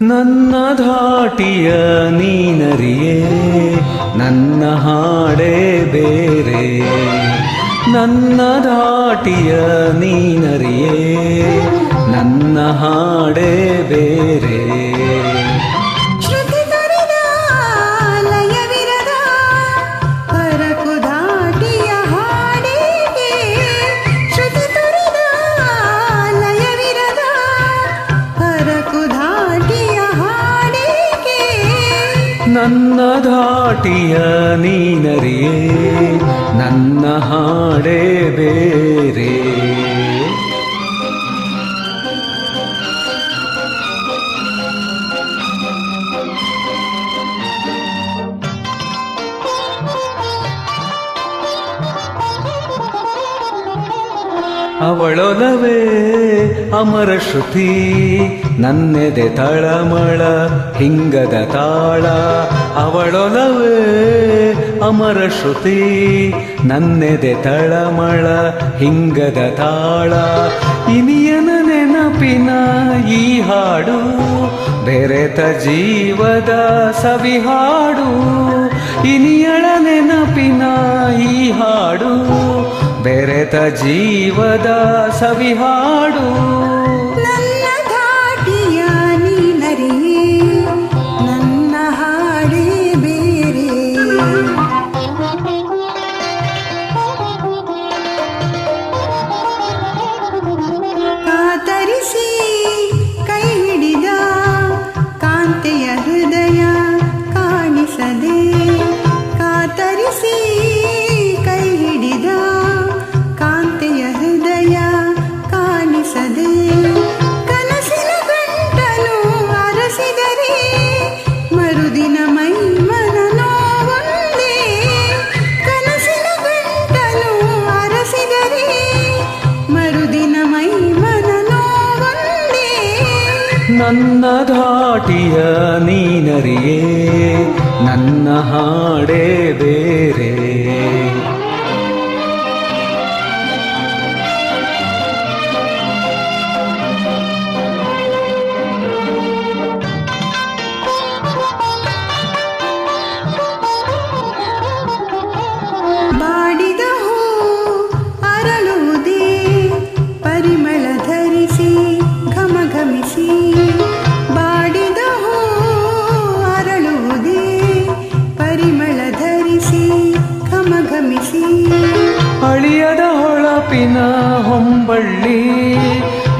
ನನ್ನ ಧಾಟಿಯ ನೀನರಿಯೇ, ನನ್ನ ಹಾಡೇ ಬೇರೆ. ನನ್ನ ಧಾಟಿಯ ನೀನರಿಯೇ, ನನ್ನ ಹಾಡೇ ಬೇರೆ. ನನ್ನ ಧಾಟಿಯ ನೀನರಿಯೇ, ನನ್ನ ಹಾಡೇ ಬೇರೆ. ಅವಳೊಲವೇ ಅಮರ ಶ್ರುತಿ, ನನ್ನೆದೆ ತಳಮಳ ಹಿಂಗದ ತಾಳ. ಅವಳೊಲವೇ ಅಮರ ಶ್ರುತಿ, ನನ್ನೆದೆ ತಳಮಳ ಹಿಂಗದ ತಾಳ. ಇನಿಯನ ನೆನಪಿನ ಈ ಹಾಡು, ಬೆರೆತ ಜೀವದ ಸವಿಹಾಡು. ಇನಿಯಳ ನೆನಪಿನ ಈ ಹಾಡು, ಬೆರೆತ ಜೀವದ ಸವಿಹಾಡು. ನನ್ನ ಧಾಟಿಯ ನೀನರಿಯೇ, ನನ್ನ ಹಾಡೇ ಬೇರೆ. ಕಾತರಿಸಿ ಕೈ ಹಿಡಿದ ಕಾಂತೆಯ ಹೃದಯ ಕಾಣಿಸದೆ. ಕಾತರಿಸಿ ಕೈ ಹಿಡಿದ ಕಾಂತೆಯ ಹೃದಯ ಕಾಣಿಸದೆ. ಕನಸಿನ ಗಂಟಲು ಅರಸಿದರೆ ಮರುದಿನ ಮೈ ಮನ ನೋವೊಂದೇ. ಕನಸಿನ ಗಂಟಲು ಅರಸಿದರೆ ಮರುದಿನ ಮೈ ಮನ ನೋವೊಂದೇ. ನನ್ನ ಧಾಟಿಯ ನೀನರಿಯೇ, ನನ್ನ ಹಾಡೇ ಬೇರೆ. ಬಾಡಿದ ಹೂ ಅರಳುವುದೇ ಪರಿಮಳ ಧರಿಸಿ ಘಮಘಮಿಸಿ. ಬಾಡಿದ ಹೂ ಅರಳುವುದೇ ಪರಿಮಳ ಧರಿಸಿ ಘಮಘಮಿಸಿ. ಅಳಿಯದ ಹೊಳಪಿನ ಹೊಂಬಳ್ಳಿ,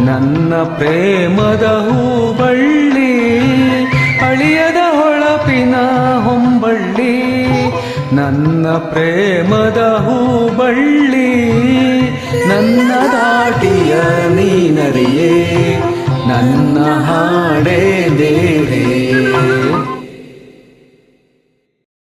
ನನ್ನ ಪ್ರೇಮದ ಹೂಬಳ್ಳಿ. ಅಳಿಯದ ಹೊಳಪಿನ ಹೊಂಬಳ್ಳಿ, ನನ್ನ ಪ್ರೇಮದ ಹೂಬಳ್ಳಿ.